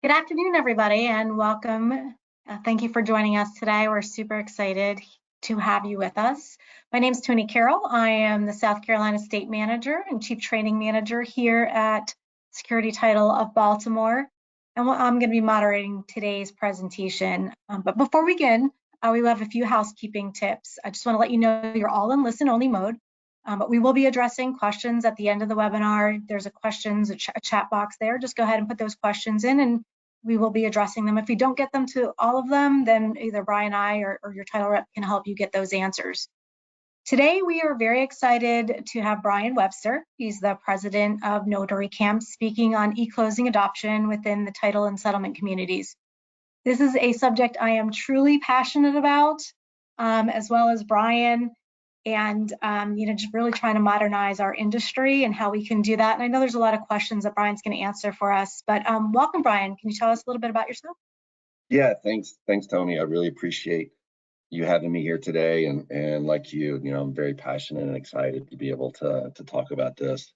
Good afternoon, everybody, and welcome. Thank you for joining us today. We're super excited to have you with us. My name is Toni Carroll. I am the South Carolina State Manager and Chief Training Manager here at Security Title of Baltimore, and I'm going to be moderating today's presentation. But before we begin, we have a few housekeeping tips. I just want to let you know you're all in listen-only mode. But we will be addressing questions at the end of the webinar. There's a chat box there. Just go ahead and put those questions in and we will be addressing them. If we don't get them to all of them, then either Brian and I or your title rep can help you get those answers. Today, we are very excited to have Brian Webster. He's the president of NotaryCam, speaking on e-closing adoption within the title and settlement communities. This is a subject I am truly passionate about, as well as Brian. And just really trying to modernize our industry and how we can do that. And I know there's a lot of questions that Brian's going to answer for us, but welcome, Brian. Can you tell us a little bit about yourself? Yeah, thanks, Toni. I really appreciate you having me here today. And like you, I'm very passionate and excited to be able to talk about this.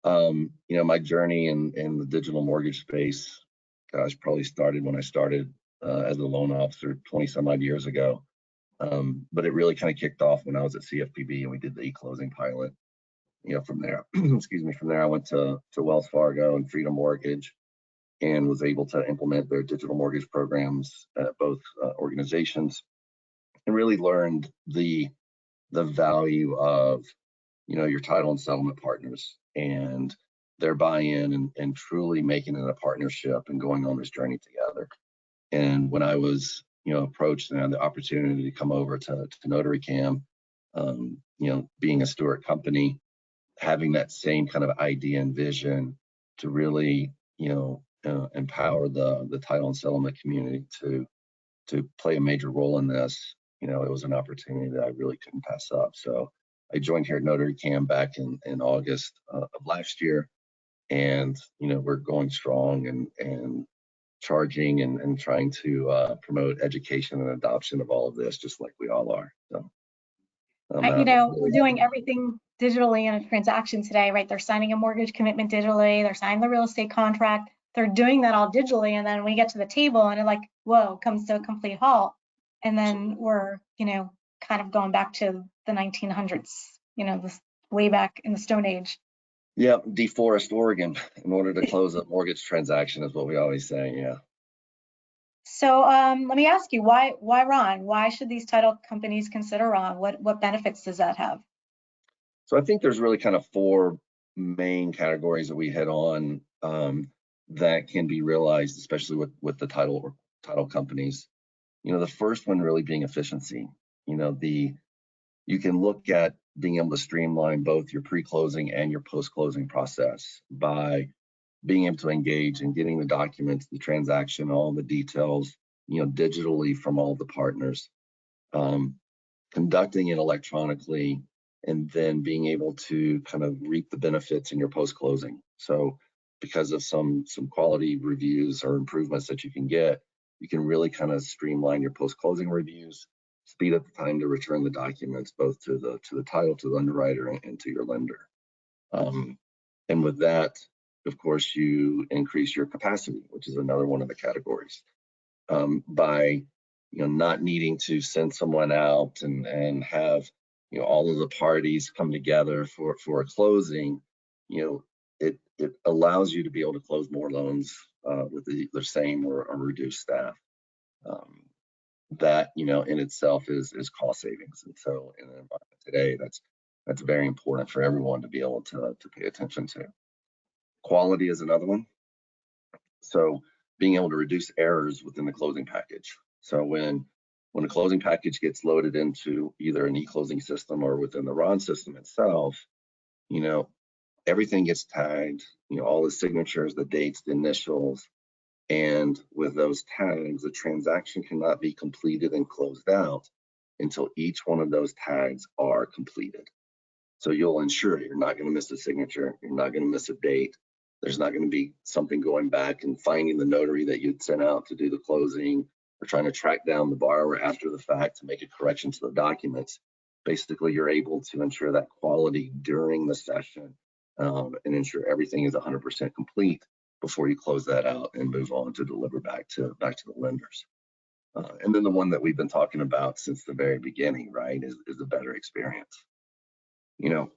My journey in the digital mortgage space, gosh, probably started when I started as a loan officer 20 some odd years ago. But it really kind of kicked off when I was at CFPB and we did the e-closing pilot. From there, from there I went to Wells Fargo and Freedom Mortgage and was able to implement their digital mortgage programs at both organizations and really learned the value of, your title and settlement partners and their buy-in and truly making it a partnership and going on this journey together. And when I was approached and had the opportunity to come over to NotaryCam, being a Stewart company, having that same kind of idea and vision to really, empower the title and settlement community to play a major role in this, it was an opportunity that I really couldn't pass up. So I joined here at NotaryCam back in August of last year, and we're going strong and charging and trying to promote education and adoption of all of this, just like we all are. So, we're doing everything digitally in a transaction today, right? They're signing a mortgage commitment digitally, they're signing the real estate contract, they're doing that all digitally, and then we get to the table and it like, whoa, comes to a complete halt. And then we're, kind of going back to the 1900s, this way back in the Stone Age. Yeah, deforest Oregon in order to close a mortgage transaction is what we always say, yeah. So let me ask you, why Ron? Why should these title companies consider Ron? What benefits does that have? So I think there's really kind of four main categories that we hit on that can be realized, especially with the title companies. The first one really being efficiency. You can look at being able to streamline both your pre-closing and your post-closing process by being able to engage and getting the documents, the transaction, all the details, digitally from all the partners, conducting it electronically, and then being able to kind of reap the benefits in your post-closing. So because of some quality reviews or improvements that you can get, you can really kind of streamline your post-closing reviews, speed up the time to return the documents both to the title, to the underwriter, and to your lender. And with that, of course, you increase your capacity, which is another one of the categories. By not needing to send someone out and have all of the parties come together for a closing, it allows you to be able to close more loans with the same or reduced staff. That in itself is cost savings, and so in an environment today, that's very important for everyone to be able to pay attention to. Quality is another one. So being able to reduce errors within the closing package. So when a closing package gets loaded into either an e-closing system or within the RON system itself, everything gets tagged, all the signatures, the dates, the initials, and with those tags, the transaction cannot be completed and closed out until each one of those tags are completed. So you'll ensure you're not going to miss a signature, you're not going to miss a date. There's not going to be something going back and finding the notary that you'd sent out to do the closing or trying to track down the borrower after the fact to make a correction to the documents. Basically, you're able to ensure that quality during the session and ensure everything is 100% complete before you close that out and move on to deliver back to the lenders. And then the one that we've been talking about since the very beginning, right, is a better experience. You know,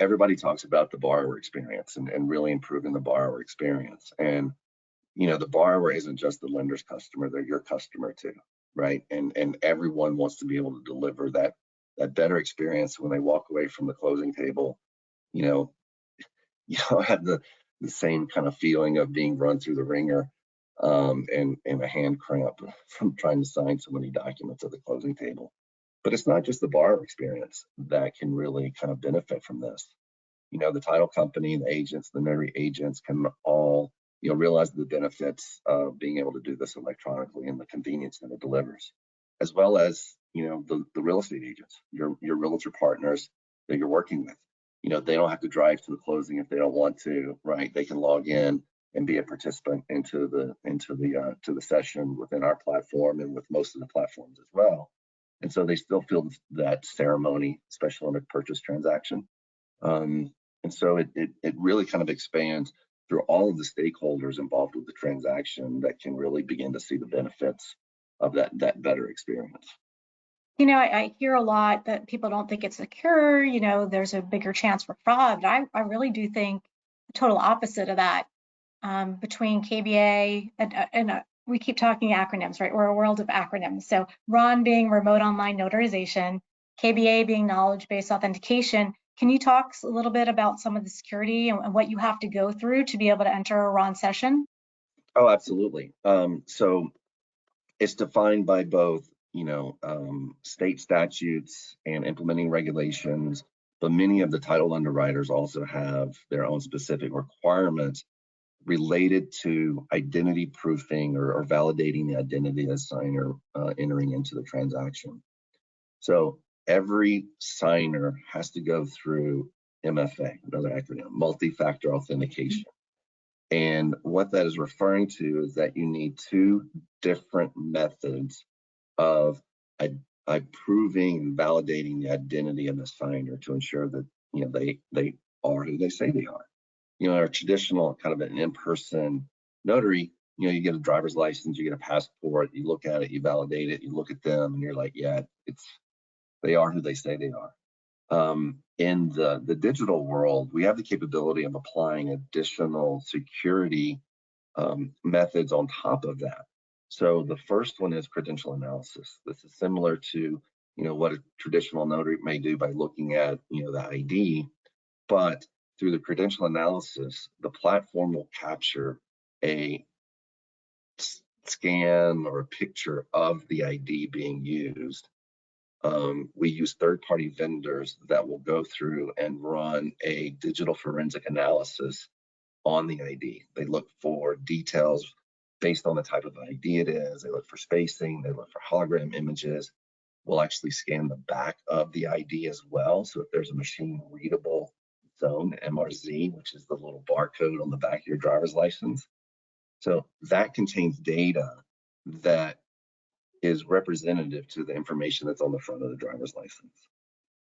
everybody talks about the borrower experience and really improving the borrower experience. And, you know, the borrower isn't just the lender's customer, they're your customer too, right? And everyone wants to be able to deliver that better experience when they walk away from the closing table. You know, had the same kind of feeling of being run through the ringer, and a hand cramp from trying to sign so many documents at the closing table. But it's not just the borrower experience that can really kind of benefit from this. You know, the title company, the agents, the notary agents can all, you know, realize the benefits of being able to do this electronically and the convenience that it delivers, as well as, you know, the real estate agents, your realtor partners that you're working with. You know, they don't have to drive to the closing if they don't want to, right? They can log in and be a participant into the session within our platform and with most of the platforms as well. And so they still feel that ceremony, especially on a purchase transaction. And so it really kind of expands through all of the stakeholders involved with the transaction that can really begin to see the benefits of that better experience. You know, I hear a lot that people don't think it's secure, you know, there's a bigger chance for fraud, but I really do think the total opposite of that. Between KBA and we keep talking acronyms, right? We're a world of acronyms. So RON being remote online notarization, KBA being knowledge-based authentication. Can you talk a little bit about some of the security and what you have to go through to be able to enter a RON session? Oh, absolutely. So it's defined by both, you know, state statutes and implementing regulations, but many of the title underwriters also have their own specific requirements related to identity proofing or validating the identity of the signer entering into the transaction. So every signer has to go through MFA, another acronym, multi-factor authentication. And what that is referring to is that you need two different methods of proving and validating the identity of the signer to ensure that, you know, they are who they say they are. You know, our traditional kind of an in-person notary, you know, you get a driver's license, you get a passport, you look at it, you validate it, you look at them, and you're like, yeah, they are who they say they are. In the digital world, we have the capability of applying additional security methods on top of that. So the first one is credential analysis. This is similar to, you know, what a traditional notary may do by looking at, you know, the ID, but through the credential analysis, the platform will capture a scan or a picture of the ID being used. We use third-party vendors that will go through and run a digital forensic analysis on the ID. They look for details based on the type of ID it is. They look for spacing. They look for hologram images. We'll actually scan the back of the ID as well. So if there's a machine readable zone, MRZ, which is the little barcode on the back of your driver's license. So that contains data that is representative to the information that's on the front of the driver's license.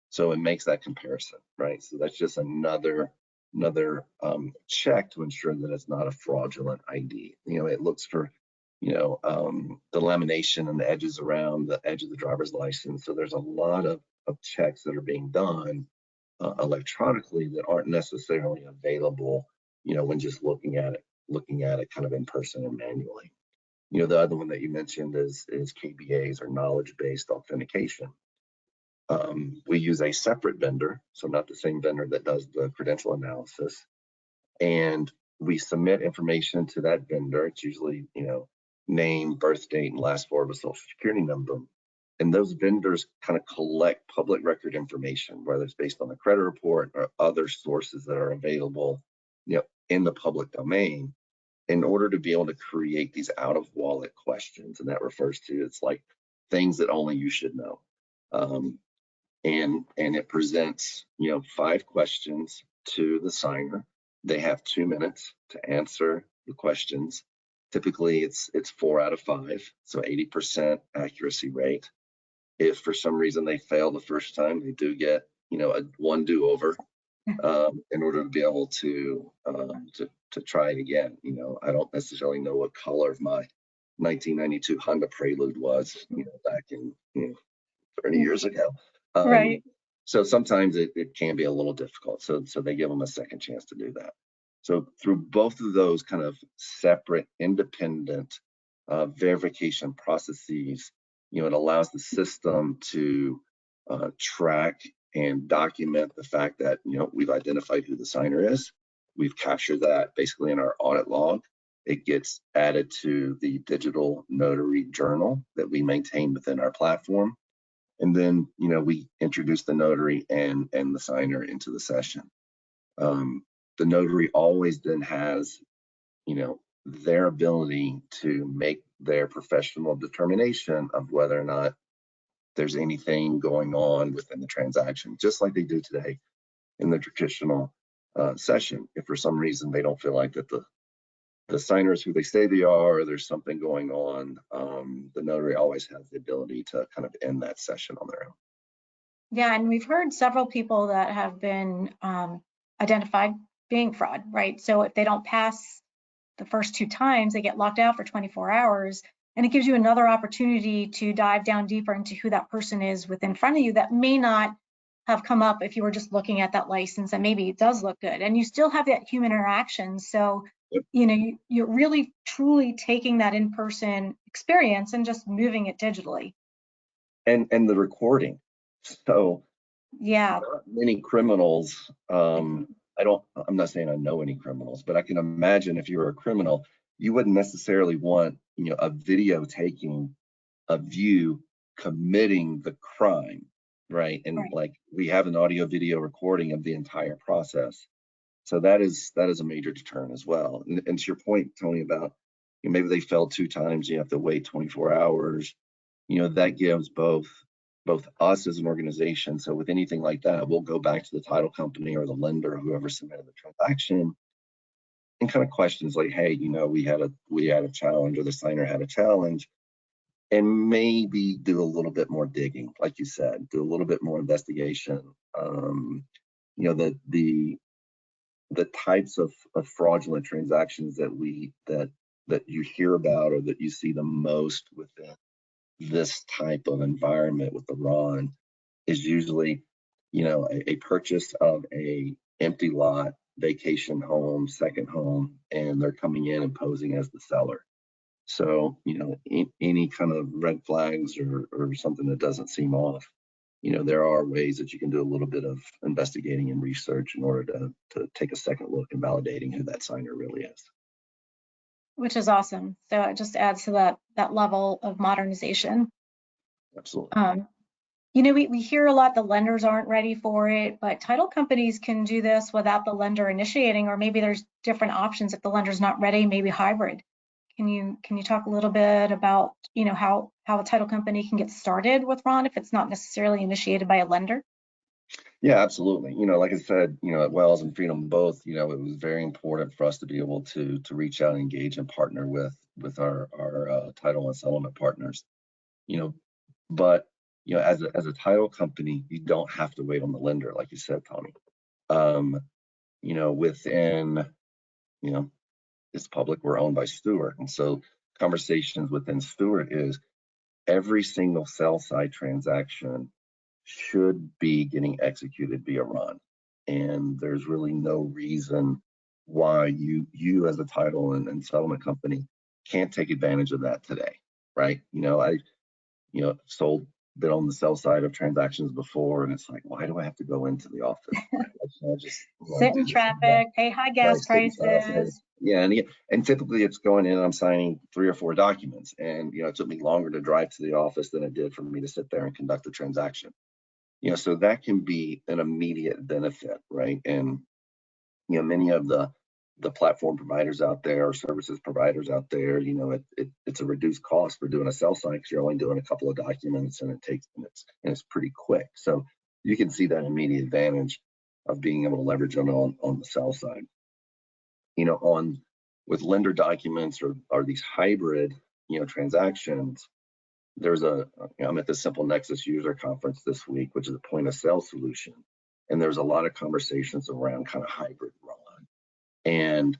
So it makes that comparison, right? So that's just another check to ensure that it's not a fraudulent ID. You know, it looks for, you know, the lamination and the edges around the edge of the driver's license. So there's a lot of checks that are being done electronically that aren't necessarily available, you know, when just looking at it kind of in person and manually. You know, the other one that you mentioned is KBAs or knowledge-based authentication. We use a separate vendor, so not the same vendor that does the credential analysis, and we submit information to that vendor. It's usually, you know, name, birth date, and last four of a social security number. And those vendors kind of collect public record information, whether it's based on the credit report or other sources that are available, you know, in the public domain, in order to be able to create these out of wallet questions. And that refers to, it's like things that only you should know. And it presents, you know, 5 questions to the signer. They have 2 minutes to answer the questions. Typically it's 4 out of 5, so 80% accuracy rate. If for some reason they fail the first time, they do get, you know, one do-over. in order to be able to try it again. I don't necessarily know what color my 1992 Honda Prelude was, back in 30 years ago. Right. So sometimes it can be a little difficult. So they give them a second chance to do that. So through both of those kind of separate, independent verification processes, it allows the system to track and document the fact that we've identified who the signer is. We've captured that basically in our audit log. It gets added to the digital notary journal that we maintain within our platform. And then, we introduce the notary and the signer into the session. The notary always then has, their ability to make their professional determination of whether or not there's anything going on within the transaction, just like they do today in the traditional session. If for some reason they don't feel like that the signer is who they say they are, or there's something going on, the notary always has the ability to kind of end that session on their own. Yeah, and we've heard several people that have been identified being fraud, right? So if they don't pass the first 2 times, they get locked out for 24 hours. And it gives you another opportunity to dive down deeper into who that person is within front of you that may not have come up if you were just looking at that license, and maybe it does look good. And you still have that human interaction. So, Yep. You're really truly taking that in-person experience and just moving it digitally. And the recording. So Yeah. not many criminals, I'm not saying I know any criminals, but I can imagine if you were a criminal, you wouldn't necessarily want, a video taking of you committing the crime, right? And Right. like we have an audio video recording of the entire process. So that is a major deterrent as well. And to your point, Tony, about maybe they failed 2 times, you have to wait 24 hours. That gives both us as an organization. So with anything like that, we'll go back to the title company or the lender, or whoever submitted the transaction, and kind of questions like, hey, we had a challenge, or the signer had a challenge, and maybe do a little bit more digging, like you said, do a little bit more investigation. The types of fraudulent transactions that you hear about, or that you see the most within this type of environment with the RON, is usually, a purchase of a empty lot, vacation home, second home, and they're coming in and posing as the seller. So, any kind of red flags, or something that doesn't seem off, there are ways that you can do a little bit of investigating and research in order to take a second look and validating who that signer really is. Which is awesome. So it just adds to that level of modernization. Absolutely. We hear a lot the lenders aren't ready for it, but title companies can do this without the lender initiating, or maybe there's different options if the lender's not ready, maybe hybrid. Can you talk a little bit about how a title company can get started with RON if it's not necessarily initiated by a lender? Yeah, absolutely. Like I said, at Wells and Freedom both, it was very important for us to be able to reach out, engage, and partner with our title and settlement partners. But as a title company, you don't have to wait on the lender, like you said, Tony. Within, it's public, we're owned by Stewart, and so conversations within Stewart is every single sell side transaction should be getting executed via RON. And there's really no reason why you as a title and settlement company can't take advantage of that today, right? I been on the sell side of transactions before, and it's like, why do I have to go into the office? Right? I just Sit do in this online. traffic, pay high Right, gas sit in traffic. prices. Yeah, and typically it's going in and I'm signing 3 or 4 documents, and it took me longer to drive to the office than it did for me to sit there and conduct the transaction. So that can be an immediate benefit, right? And many of the platform providers out there, or services providers out there, it's a reduced cost for doing a sell side, because you're only doing a couple of documents, and it's pretty quick. So you can see that immediate advantage of being able to leverage them on the sell side. On with lender documents, or these hybrid transactions. I'm at the Simple Nexus user conference this week, which is a point of sale solution. and there's a lot of conversations around kind of hybrid run. And,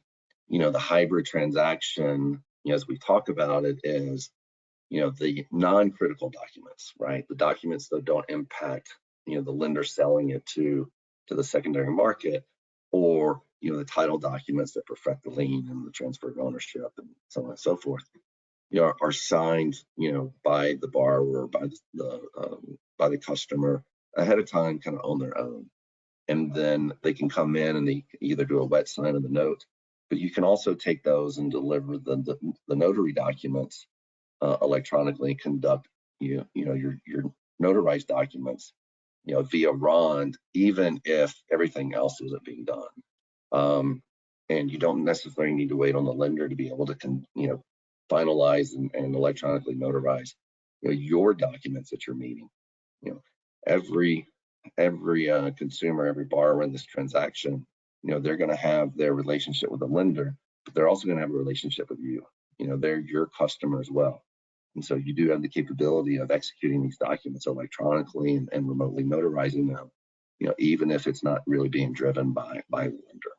you know, the hybrid transaction, you know, as we talk about it, is, you know, the non-critical documents, right? The documents that don't impact, you know, the lender selling it to the secondary market, or, you know, the title documents that perfect the lien and the transfer of ownership and so on and so forth, you know, are signed, you know, by the borrower, by the customer ahead of time, kind of on their own. And then they can come in and they either do a wet sign of the note, but you can also take those and deliver the notary documents electronically, conduct you know your notarized documents, you know, via ROND, even if everything else isn't being done. And you don't necessarily need to wait on the lender to be able to you know, finalize and electronically notarize, you know, your documents that you're meeting. You know, every consumer, every borrower in this transaction, you know, they're going to have their relationship with the lender, but they're also going to have a relationship with you. You know, they're your customer as well. And so you do have the capability of executing these documents electronically and remotely notarizing them, you know, even if it's not really being driven by the lender.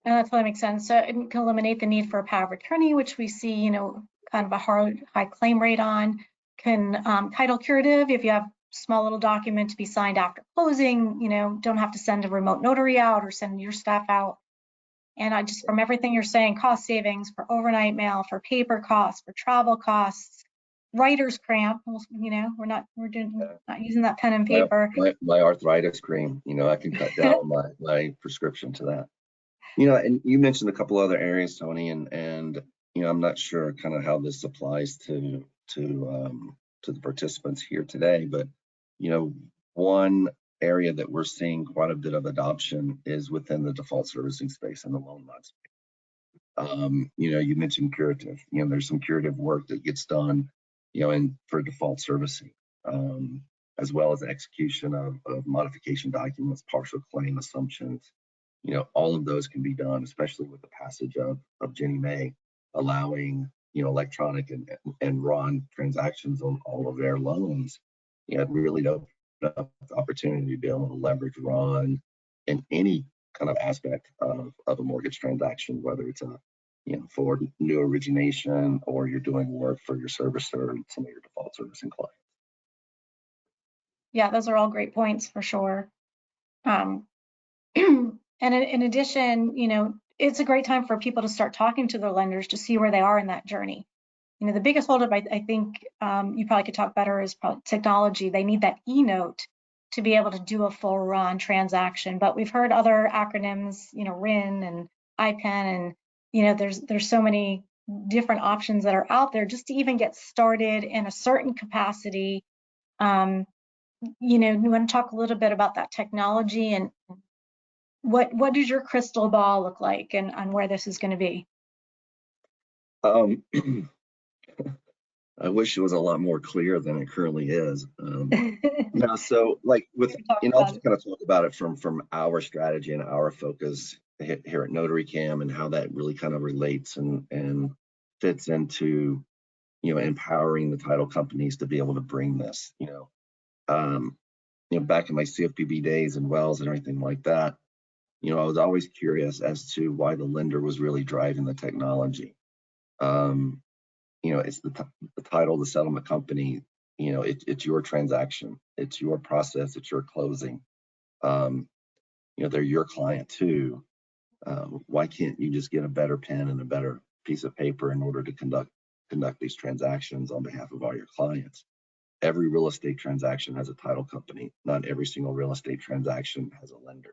And that totally makes sense. So it can eliminate the need for a power of attorney, which we see, you know, kind of a high claim rate on. Can title curative, if you have small little document to be signed after closing, you know, don't have to send a remote notary out or send your staff out. And I just, from everything you're saying, cost savings for overnight mail, for paper costs, for travel costs, writer's cramp, you know, we're not using that pen and paper. My arthritis cream, you know, I can cut down my prescription to that. You know, and you mentioned a couple other areas, Toni, and you know, I'm not sure kind of how this applies to the participants here today, but you know, one area that we're seeing quite a bit of adoption is within the default servicing space and the loan mod space. You know, you mentioned curative. You know, there's some curative work that gets done, you know, for default servicing, as well as the execution of modification documents, partial claim assumptions. You know, all of those can be done, especially with the passage of Ginnie Mae, allowing, you know, electronic and RON transactions on all of their loans. You know, it really opened up the opportunity to be able to leverage RON in any kind of aspect of a mortgage transaction, whether it's a, you know, for new origination or you're doing work for your servicer and some of your default servicing clients. Yeah, those are all great points for sure. And in addition, you know, it's a great time for people to start talking to their lenders to see where they are in that journey. You know, the biggest holdup, I think you probably could talk better, is probably technology. They need that e-note to be able to do a full RON transaction. But we've heard other acronyms, you know, RIN and IPEN, and you know, there's so many different options that are out there just to even get started in a certain capacity. You know, you want to talk a little bit about that technology and what does your crystal ball look like and on where this is going to be? I wish it was a lot more clear than it currently is. No, so like with, you know, I'll just kind of talk about it from our strategy and our focus here at NotaryCam and how that really kind of relates and fits into, you know, empowering the title companies to be able to bring this, you know, back in my CFPB days and Wells and everything like that, you know, I was always curious as to why the lender was really driving the technology. You know, it's the title, the settlement company, you know, it's your transaction, it's your process, it's your closing. You know, they're your client too. Why can't you just get a better pen and a better piece of paper in order to conduct these transactions on behalf of all your clients? Every real estate transaction has a title company. Not every single real estate transaction has a lender.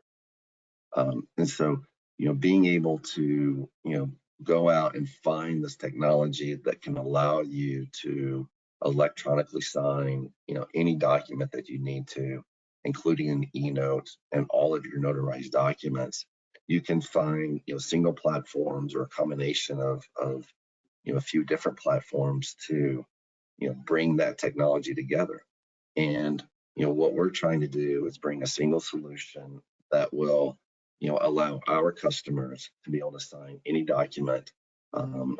And so, you know, being able to, you know, go out and find this technology that can allow you to electronically sign, you know, any document that you need to, including an e-note and all of your notarized documents. You can find, you know, single platforms or a combination of you know, a few different platforms to, you know, bring that technology together. And, you know, what we're trying to do is bring a single solution that will, you know, allow our customers to be able to sign any document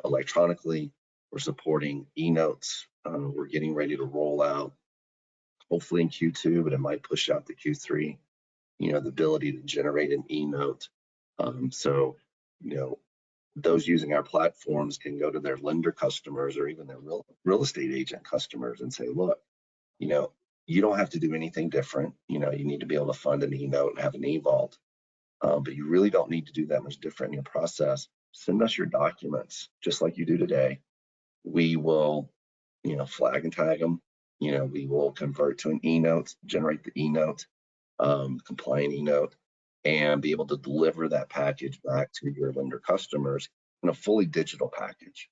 electronically. We're supporting e-notes. We're getting ready to roll out, hopefully in Q2, but it might push out to Q3. the ability to generate an e-note. So, those using our platforms can go to their lender customers or even their real estate agent customers and say, look, you don't have to do anything different. You need to be able to fund an e-note and have an e-vault, but you really don't need to do that much different in your process. Send us your documents just like you do today. We will, flag and tag them. We will convert to an e-note, generate the e-note, compliant e-note, and be able to deliver that package back to your lender customers in a fully digital package.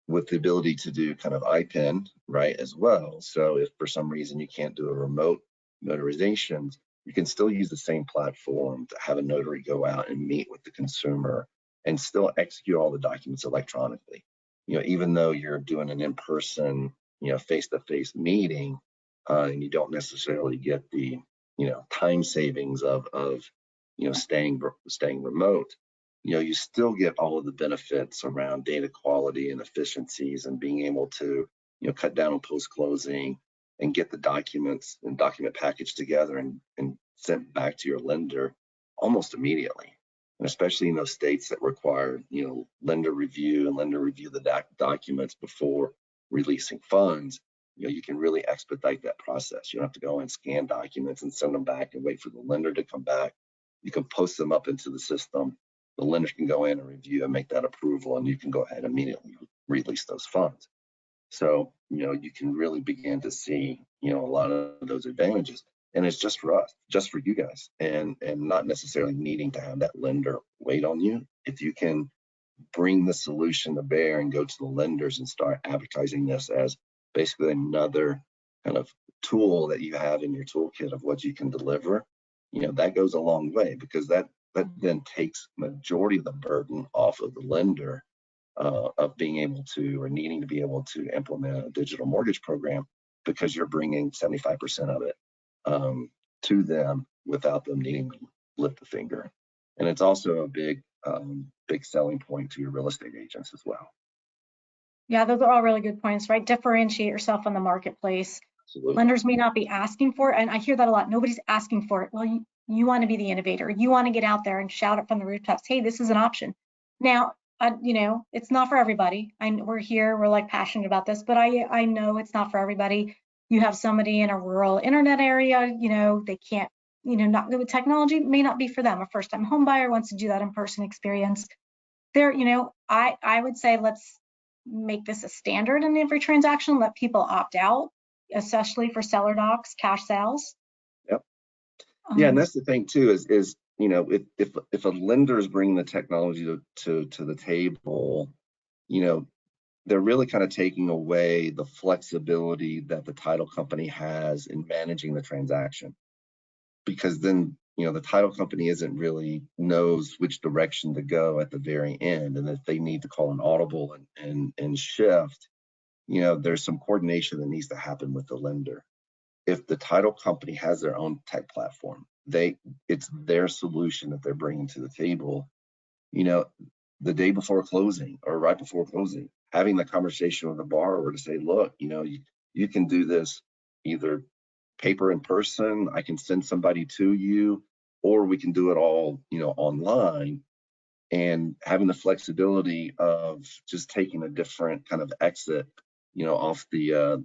With the ability to do kind of IPIN, right, as well. So if for some reason you can't do a remote notarizations, you can still use the same platform to have a notary go out and meet with the consumer and still execute all the documents electronically. Even though you're doing an in-person, face-to-face meeting, and you don't necessarily get the, time savings of staying remote, you still get all of the benefits around data quality and efficiencies and being able to, cut down on post-closing and get the documents and document package together and sent back to your lender almost immediately. And especially in those states that require, lender review the documents before releasing funds, you can really expedite that process. You don't have to go and scan documents and send them back and wait for the lender to come back. You can post them up into the system. The lender can go in and review and make that approval, and you can go ahead and immediately release those funds. So, you can really begin to see, a lot of those advantages. And it's just for us, just for you guys, and not necessarily needing to have that lender wait on you. If you can bring the solution to bear and go to the lenders and start advertising this as basically another kind of tool that you have in your toolkit of what you can deliver, that goes a long way, because that then takes majority of the burden off of the lender of being able to or needing to be able to implement a digital mortgage program, because you're bringing 75% of it to them without them needing to lift a finger. And it's also a big selling point to your real estate agents as well. Yeah, those are all really good points, right? Differentiate yourself in the marketplace. Absolutely. Lenders may not be asking for it, and I hear that a lot. Nobody's asking for it. Well, you want to be the innovator. You want to get out there and shout it from the rooftops. Hey, this is an option. Now, it's not for everybody. We're here, we're like passionate about this, but I know it's not for everybody. You have somebody in a rural internet area, they can't, not good with technology, may not be for them. A first-time home buyer wants to do that in-person experience. There, I would say let's make this a standard in every transaction. Let people opt out, especially for seller docs, cash sales. Yep. Yeah, and that's the thing too, is if a lender is bringing the technology to the table, they're really kind of taking away the flexibility that the title company has in managing the transaction, because then the title company isn't really knows which direction to go at the very end, and if they need to call an audible and shift, there's some coordination that needs to happen with the lender. If the title company has their own tech platform, it's their solution that they're bringing to the table. The day before closing or right before closing, having the conversation with the borrower to say, look, you can do this either paper in person, I can send somebody to you, or we can do it all, online, and having the flexibility of just taking a different kind of exit, off the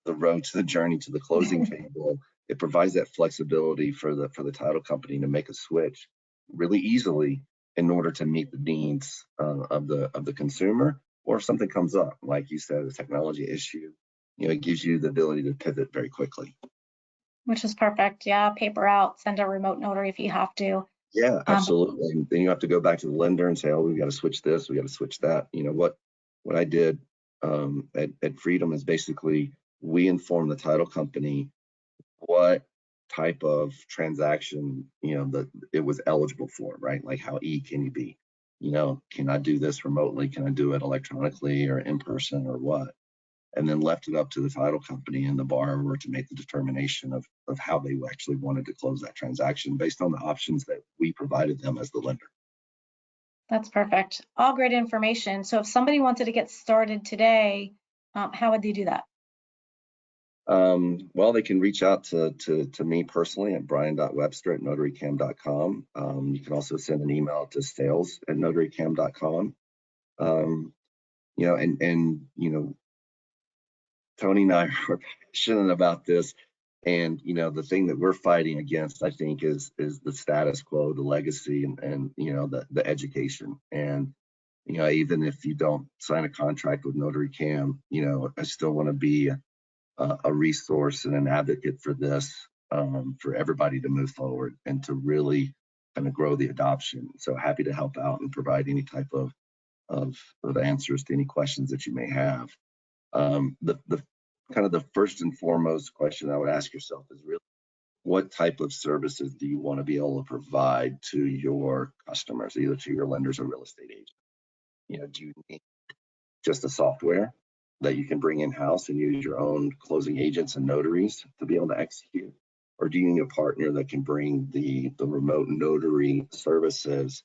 road to the journey to the closing table. It provides that flexibility for the title company to make a switch really easily in order to meet the needs of the consumer, or if something comes up, like you said, a technology issue, it gives you the ability to pivot very quickly. Which is perfect. Yeah, paper out, send a remote notary if you have to. Yeah, absolutely. And then you have to go back to the lender and say, oh, we've got to switch this, we got to switch that. What I did at Freedom is basically we inform the title company what type of transaction that it was eligible for, right? Like how can you be, can I do this remotely? Can I do it electronically or in person or what? And then left it up to the title company and the borrower to make the determination of how they actually wanted to close that transaction based on the options that we provided them as the lender. That's perfect. All great information. So if somebody wanted to get started today, how would they do that? Well, they can reach out to me personally at brian.webster@notarycam.com. You can also send an email to sales@notarycam.com. Toni and I are passionate about this. And, the thing that we're fighting against, I think, is the status quo, the legacy, and the education. And, even if you don't sign a contract with NotaryCam, I still want to be a resource and an advocate for this, for everybody to move forward and to really kind of grow the adoption. So happy to help out and provide any type of answers to any questions that you may have. The kind of the first and foremost question I would ask yourself is really, what type of services do you want to be able to provide to your customers, either to your lenders or real estate agents? Do you need just a software that you can bring in-house and use your own closing agents and notaries to be able to execute? Or do you need a partner that can bring the remote notary services,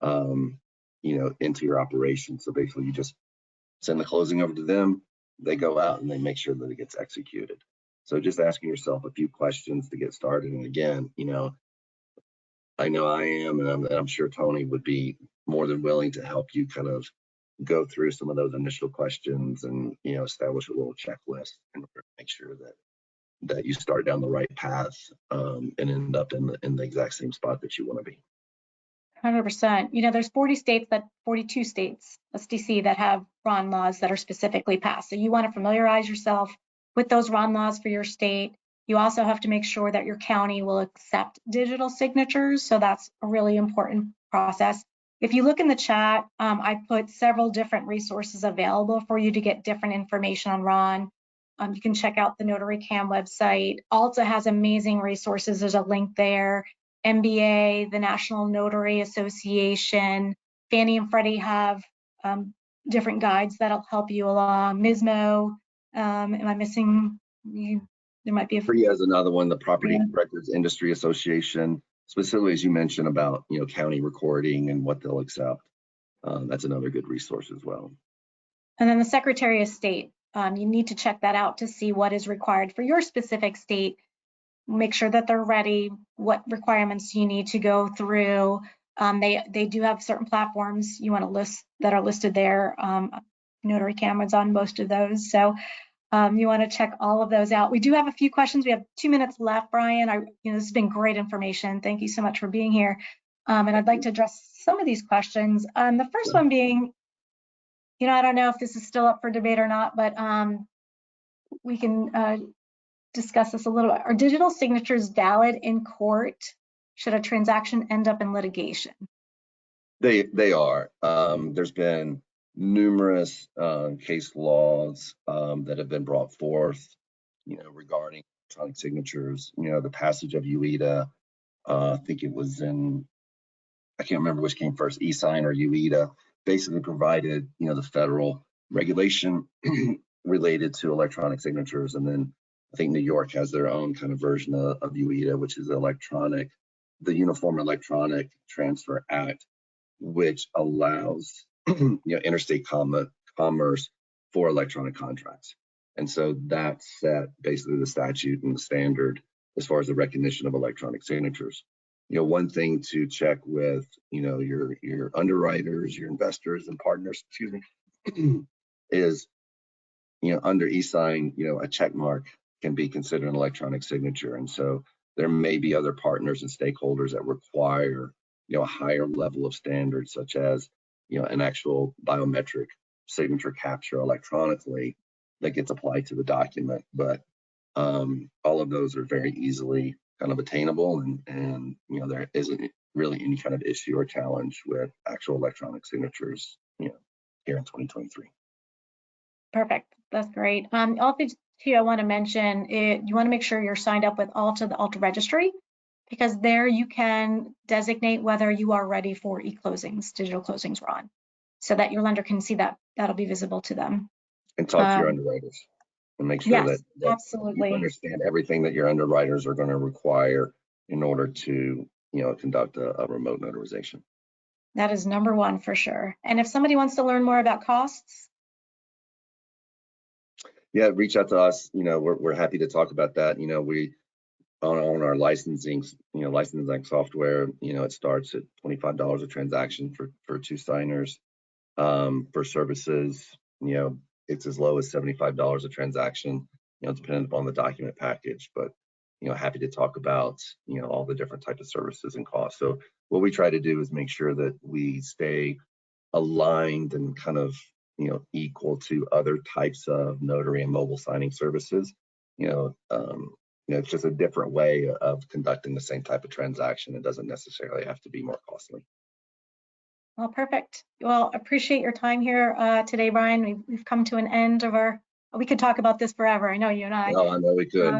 into your operation? So basically you just send the closing over to them, they go out and they make sure that it gets executed. So just asking yourself a few questions to get started. And again, I know I am, and I'm sure Toni would be more than willing to help you kind of go through some of those initial questions and, establish a little checklist in order to make sure that you start down the right path, and end up in the exact same spot that you want to be. 100%. There's 42 states, SDC, that have RON laws that are specifically passed. So you want to familiarize yourself with those RON laws for your state. You also have to make sure that your county will accept digital signatures. So that's a really important process. If you look in the chat, I put several different resources available for you to get different information on RON. You can check out the NotaryCam website. Alta has amazing resources. There's a link there. NBA, the National Notary Association, Fannie and Freddie have different guides that'll help you along. MISMO, am I missing you? There might be a Freddie has another one, the Property Records Industry Association, specifically as you mentioned about county recording and what they'll accept. That's another good resource as well. And then the Secretary of State, you need to check that out to see what is required for your specific state. Make sure that they're ready, what requirements you need to go through. They do have certain platforms you want to list that are listed there. NotaryCam is on most of those. So you want to check all of those out. We do have a few questions. We have 2 minutes left, Brian. This has been great information. Thank you so much for being here. And I'd like to address some of these questions. The first one being, I don't know if this is still up for debate or not, but we can discuss this a little bit. Are digital signatures valid in court should a transaction end up in litigation? They are. There's been numerous case laws that have been brought forth, regarding electronic signatures. The passage of UEDA, I think it was I can't remember which came first, eSign or UEDA, basically provided, the federal regulation related to electronic signatures. And then I think New York has their own kind of version of UEDA, which is the Uniform Electronic Transfer Act, which allows interstate commerce for electronic contracts. And so that set basically the statute and the standard as far as the recognition of electronic signatures. One thing to check with your underwriters, your investors and partners, is under eSign, a check mark can be considered an electronic signature. And so there may be other partners and stakeholders that require a higher level of standards, such as an actual biometric signature capture electronically that gets applied to the document. But all of those are very easily kind of attainable, and there isn't really any kind of issue or challenge with actual electronic signatures here in 2023. Perfect. That's great. Also, too, I want to mention you want to make sure you're signed up with the Alta registry, because there you can designate whether you are ready for eClosings, digital closings RON, so that your lender can see that. That'll be visible to them. And talk to your underwriters and make sure that absolutely, you understand everything that your underwriters are going to require in order to conduct a remote notarization. That is number one for sure. And if somebody wants to learn more about costs? Yeah, reach out to us. We're happy to talk about that. We on our licensing software, it starts at $25 a transaction for two signers. For services, it's as low as $75 a transaction, depending upon the document package. But happy to talk about all the different types of services and costs. So what we try to do is make sure that we stay aligned and kind of equal to other types of notary and mobile signing services. It's just a different way of conducting the same type of transaction. It doesn't necessarily have to be more costly. Well, perfect. Well, appreciate your time here today, Brian. We've come to an end of we could talk about this forever. I know you and I. No, I know we could.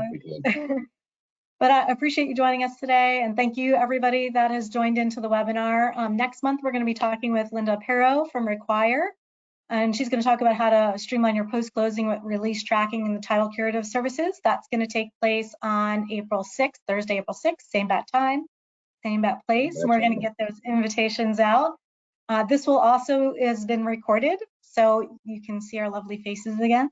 But I appreciate you joining us today, and thank you everybody that has joined into the webinar. Next month, we're going to be talking with Linda Perro from Require, and she's going to talk about how to streamline your post-closing with release tracking and the title curative services. That's going to take place on April 6th, Thursday, April 6th, same bat time, same bat place, and we're going to get those invitations out. This will also has been recorded, so you can see our lovely faces again.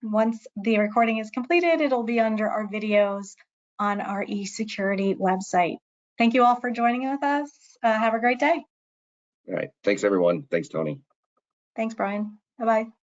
Once the recording is completed, it'll be under our videos on our eSecurity website. Thank you all for joining with us. Have a great day. All right. Thanks, everyone. Thanks, Toni. Thanks, Brian. Bye-bye.